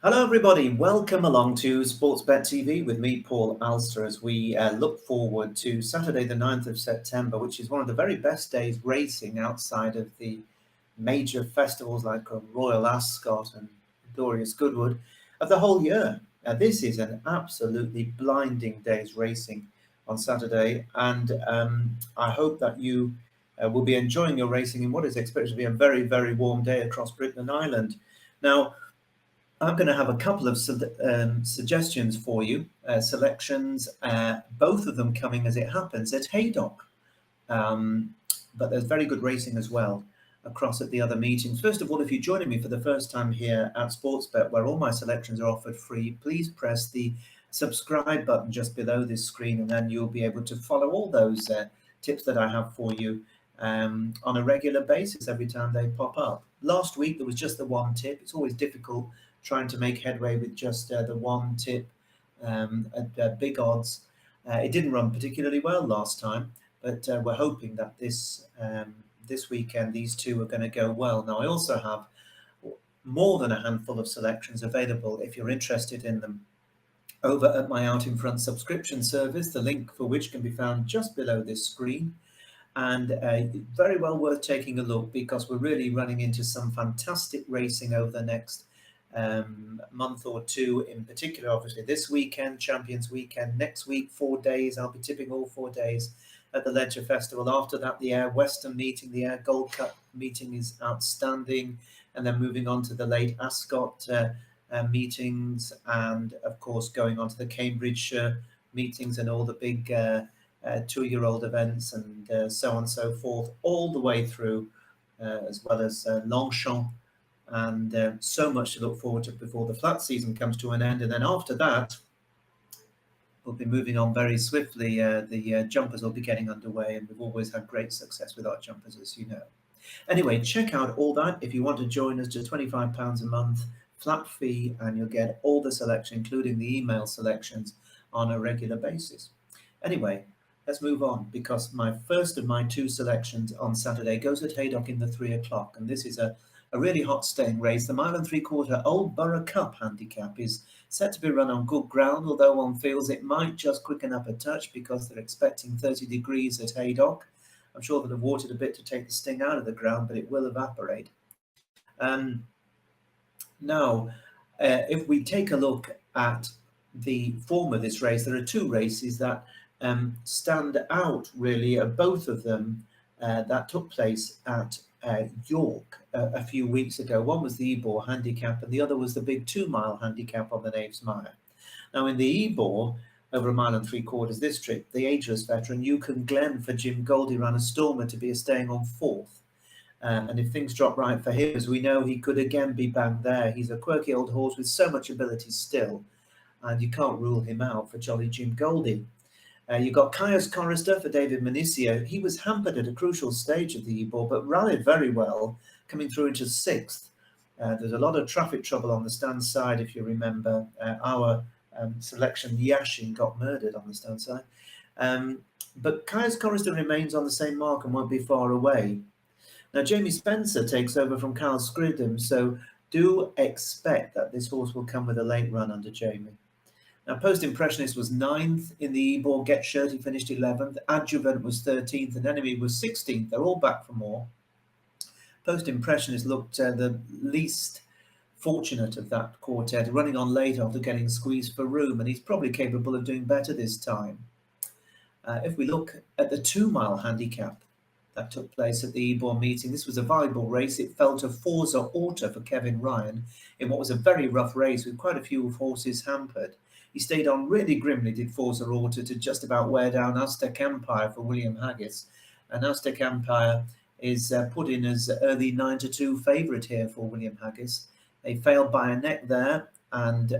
Hello, everybody. Welcome along to Sportsbet TV with me, Paul Alster, as we look forward to Saturday, the 9th of September, which is one of the very best days racing outside of the major festivals like Royal Ascot and Glorious Goodwood of the whole year. This is an absolutely blinding day's racing on Saturday, and I hope that you will be enjoying your racing in what is expected to be a very, very warm day across Britain and Ireland. Now, I'm going to have a couple of suggestions for you, selections, both of them coming as it happens at Haydock. But there's very good racing as well across at the other meetings. First of all, if you're joining me for the first time here at Sportsbet, where all my selections are offered free, please press the subscribe button just below this screen, and then you'll be able to follow all those tips that I have for you on a regular basis every time they pop up. Last week, there was just the one tip. It's always difficult trying to make headway with just the one tip at big odds. It didn't run particularly well last time, but we're hoping that this weekend these two are going to go well. Now, I also have more than a handful of selections available if you're interested in them over at my Out in Front subscription service, the link for which can be found just below this screen. And very well worth taking a look, because we're really running into some fantastic racing over the next month or two, in particular. Obviously this weekend, Champions Weekend, next week 4 days, I'll be tipping all 4 days at the Leger Festival. After that, the Ayr Western meeting, the Ayr Gold Cup meeting is outstanding, and then moving on to the late Ascot meetings, and of course going on to the Cambridgeshire meetings and all the big 2-year-old events, and so on and so forth, all the way through, as well as longshot, and so much to look forward to before the flat season comes to an end. And then after that, we'll be moving on very swiftly. The jumpers will be getting underway, and we've always had great success with our jumpers, as you know. Anyway, check out all that. If you want to join us, just £25 a month, flat fee, and you'll get all the selection, including the email selections, on a regular basis. Anyway, let's move on, because my first of my 2 selections on Saturday goes at Haydock in the 3 o'clock, and this is a really hot staying race. The 1.75 mile Old Borough Cup handicap is set to be run on good ground, although one feels it might just quicken up a touch because they're expecting 30 degrees at Haydock. I'm sure they'll have watered a bit to take the sting out of the ground, but it will evaporate. Now, if we take a look at the form of this race, there are 2 races that stand out, really, both of them that took place at York a few weeks ago. One was the Ebor handicap, and the other was the big 2 mile handicap on the Knaves Mire. Now, in the Ebor, over 1.75 miles this trip, the ageless veteran Yukon Glen for Jim Goldie ran a stormer to be staying on 4th. And if things drop right for him, as we know, he could again be banged there. He's a quirky old horse with so much ability still, and you can't rule him out for jolly Jim Goldie. You've got Caius Chorister for David Minicio. He was hampered at a crucial stage of the Ebor, but rallied very well, coming through into 6th. There's a lot of traffic trouble on the stand side, if you remember. Our selection, Yashin, got murdered on the stand side. But Caius Chorister remains on the same mark and won't be far away. Now, Jamie Spencer takes over from Carl Skridham, so do expect that this horse will come with a late run under Jamie. Now, Post Impressionist was 9th in the Ebor. Get Shirt, he finished 11th. Adjuvant was 13th, and Enemy was 16th. They're all back for more. Post Impressionist looked the least fortunate of that quartet, running on late after getting squeezed for room, and he's probably capable of doing better this time. If we look at the 2 mile handicap that took place at the Ebor meeting, this was a valuable race. It fell to Forza Orta for Kevin Ryan in what was a very rough race with quite a few horses hampered. He stayed on really grimly, did Forza Orta, to just about wear down Aztec Empire for William Haggis. And Aztec Empire is put in as early 9-2 favourite here for William Haggis. They failed by a neck there, and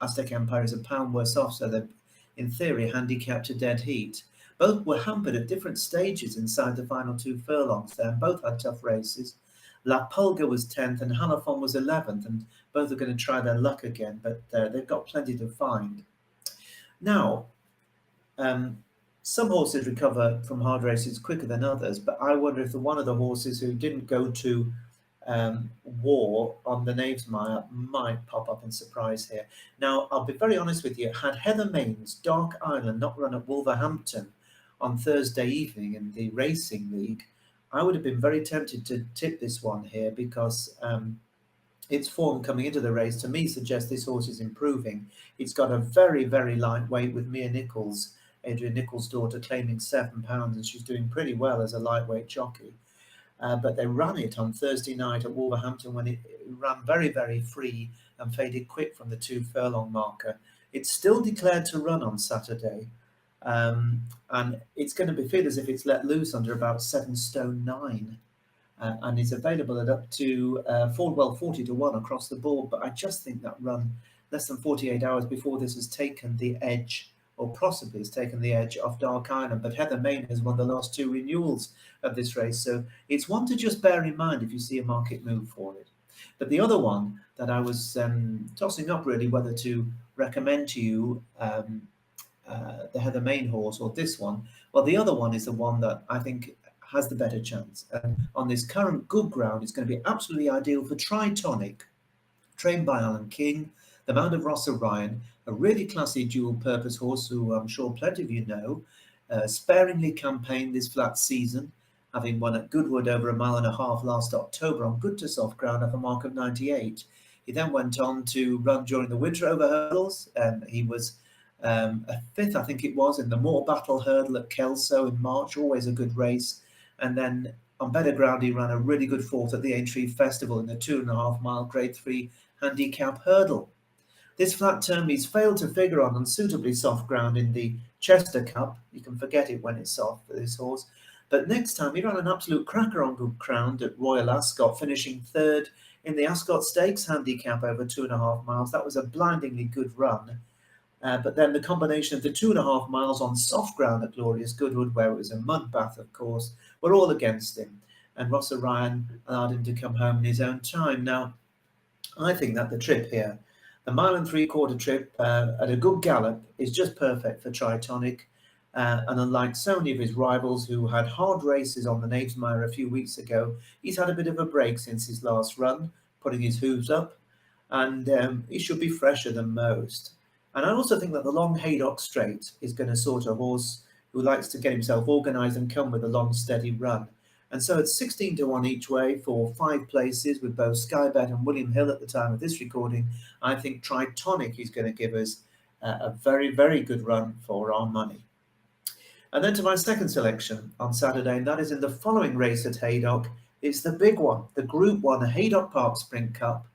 Aztec Empire is £1 worse off, so they're, in theory, handicapped to dead heat. Both were hampered at different stages inside the final 2 furlongs there, and both had tough races. La Pulga was 10th and Halafon was 11th, and both are going to try their luck again, but they've got plenty to find. Now, some horses recover from hard races quicker than others, but I wonder if one of the horses who didn't go to war on the Knavesmire might pop up and surprise here. Now, I'll be very honest with you. Had Heather Main's Dark Island not run at Wolverhampton on Thursday evening in the Racing League, I would have been very tempted to tip this one here because its form coming into the race, to me, suggests this horse is improving. It's got a very, very light weight with Mia Nichols, Adrian Nichols' daughter, claiming £7, and she's doing pretty well as a lightweight jockey. But they ran it on Thursday night at Wolverhampton when it ran very, very free and faded quick from the 2 furlong marker. It's still declared to run on Saturday, and it's going to feel as if it's let loose under about 7 stone 9. And is available at up to 40 to 1 across the board. But I just think that run less than 48 hours before this has taken the edge, or possibly has taken the edge off Dark Island. But Heather Main has won the last 2 renewals of this race. So it's one to just bear in mind if you see a market move for it. But the other one that I was tossing up really whether to recommend to you, the Heather Main horse or this one, well, the other one is the one that I think has the better chance. On this current good ground, it's going to be absolutely ideal for Tritonic, trained by Alan King, the Mount of Ross Orion, a really classy dual-purpose horse who I'm sure plenty of you know, sparingly campaigned this flat season, having won at Goodwood over 1.5 miles last October on good to soft ground off a mark of 98. He then went on to run during the winter over hurdles. He was a 5th, I think it was, in the Moor Battle Hurdle at Kelso in March, always a good race. And then on better ground, he ran a really good 4th at the Aintree Festival in the 2.5 mile Grade 3 handicap hurdle. This flat term he's failed to figure on suitably soft ground in the Chester Cup. You can forget it when it's soft for this horse. But next time he ran an absolute cracker on good ground at Royal Ascot, finishing 3rd in the Ascot Stakes handicap over 2.5 miles. That was a blindingly good run. But then the combination of the 2.5 miles on soft ground at Glorious Goodwood, where it was a mud bath, of course, were all against him. And Ross Orion allowed him to come home in his own time. Now, I think that the trip here, the 1.75 mile trip at a good gallop, is just perfect for Tritonic. And unlike so many of his rivals who had hard races on the Knavesmire a few weeks ago, he's had a bit of a break since his last run, putting his hooves up, and he should be fresher than most. And I also think that the long Haydock Straight is going to sort a horse who likes to get himself organised and come with a long, steady run. And so it's 16 to 1 each way for 5 places with both Skybet and William Hill at the time of this recording. I think Tritonic is going to give us a very, very good run for our money. And then to my second selection on Saturday, and that is in the following race at Haydock. It's the big one, the Group 1 Haydock Park Sprint Cup.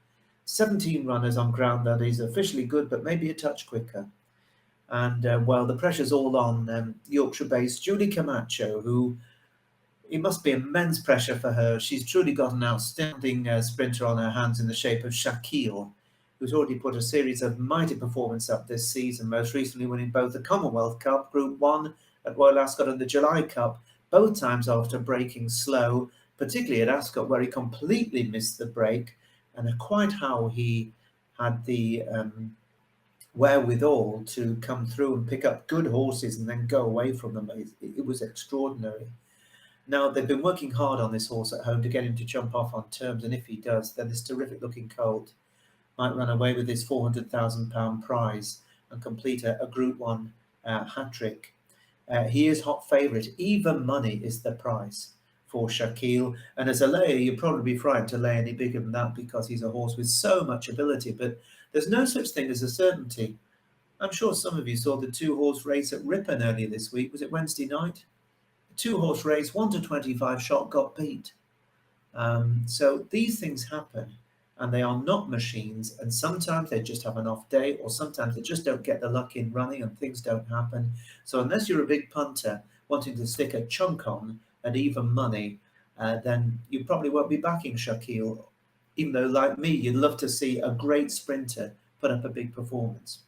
17 runners on ground that is officially good, but maybe a touch quicker. And, well, the pressure's all on Yorkshire-based Julie Camacho, who, it must be immense pressure for her. She's truly got an outstanding sprinter on her hands in the shape of Shaquille, who's already put a series of mighty performances up this season, most recently winning both the Commonwealth Cup, Group 1 at Royal Ascot, and the July Cup, both times after breaking slow, particularly at Ascot, where he completely missed the break. And quite how he had the wherewithal to come through and pick up good horses and then go away from them. It was extraordinary. Now, they've been working hard on this horse at home to get him to jump off on terms, and if he does, then this terrific-looking colt might run away with this £400,000 prize and complete a Group 1 hat-trick. He is hot favourite. Even money is the price for Shaquille, and as a layer, you'd probably be frightened to lay any bigger than that because he's a horse with so much ability, but there's no such thing as a certainty. I'm sure some of you saw the 2-horse race at Ripon earlier this week. Was it Wednesday night? The 2-horse race, 1 to 25 shot, got beat. So these things happen, and they are not machines, and sometimes they just have an off day, or sometimes they just don't get the luck in running and things don't happen. So unless you're a big punter wanting to stick a chunk on and even money, then you probably won't be backing Shaquille, even though, like me, you'd love to see a great sprinter put up a big performance.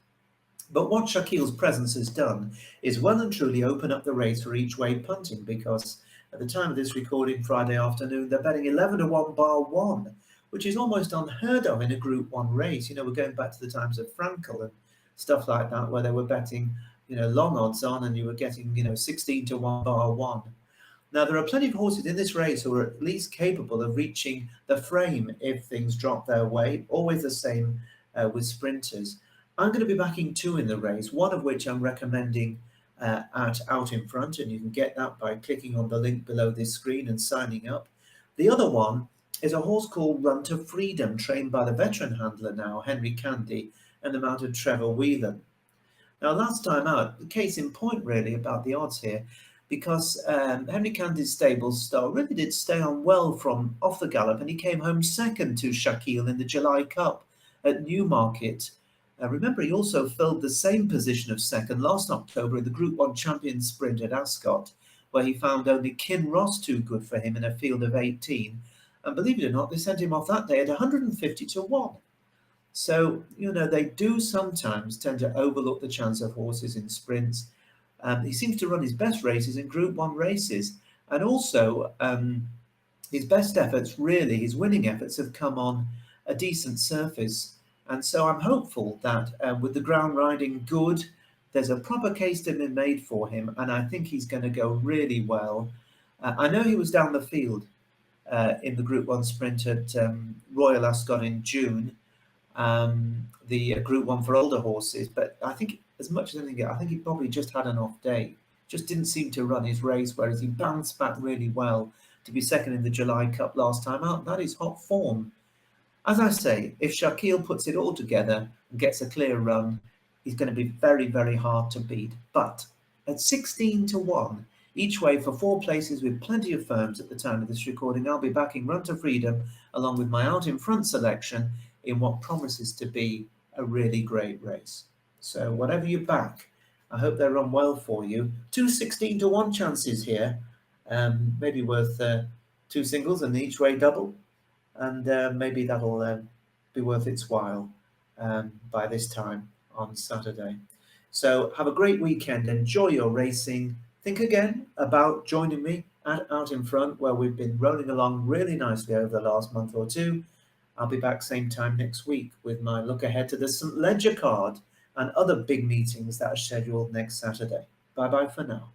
But what Shaquille's presence has done is well and truly open up the race for each way punting, because at the time of this recording, Friday afternoon, they're betting 11 to 1 bar 1, which is almost unheard of in a Group 1 race. You know, we're going back to the times of Frankel and stuff like that, where they were betting, long odds on, and you were getting, 16 to 1 bar 1. Now, there are plenty of horses in this race who are at least capable of reaching the frame if things drop their way. Always the same with sprinters. I'm going to be backing two in the race, one of which I'm recommending at Out in Front, and you can get that by clicking on the link below this screen and signing up. The other one is a horse called Run to Freedom, trained by the veteran handler now, Henry Candy, and the mounted Trevor Whelan. Now, last time out, the case in point really about the odds here, because Henry Candy's stable's star really did stay on well from off the gallop, and he came home second to Shaquille in the July Cup at Newmarket. Remember, he also filled the same position of second last October in the Group 1 Champion Sprint at Ascot, where he found only Kin Ross too good for him in a field of 18. And believe it or not, they sent him off that day at 150 to 1. So, they do sometimes tend to overlook the chance of horses in sprints. He seems to run his best races in Group 1 races. And also, his best efforts, really, his winning efforts, have come on a decent surface. And so I'm hopeful that with the ground riding good, there's a proper case to be made for him. And I think he's going to go really well. I know he was down the field in the Group 1 sprint at Royal Ascot in June. The Group 1 for older horses, but I think as much as anything, I think he probably just had an off day. Just didn't seem to run his race, whereas he bounced back really well to be second in the July Cup last time out. That is hot form. As I say, if Shaquille puts it all together and gets a clear run, he's going to be very, very hard to beat. But at 16 to 1, each way for 4 places with plenty of firms at the time of this recording, I'll be backing Run to Freedom along with my Out in Front selection in what promises to be a really great race. So whatever you back, I hope they run well for you. 2 16 to 1 chances here, maybe worth 2 singles and each way double, and maybe that'll be worth its while by this time on Saturday. So have a great weekend, enjoy your racing. Think again about joining me at Out in Front, where we've been rolling along really nicely over the last month or two. I'll be back same time next week with my look ahead to the St. Ledger card and other big meetings that are scheduled next Saturday. Bye-bye for now.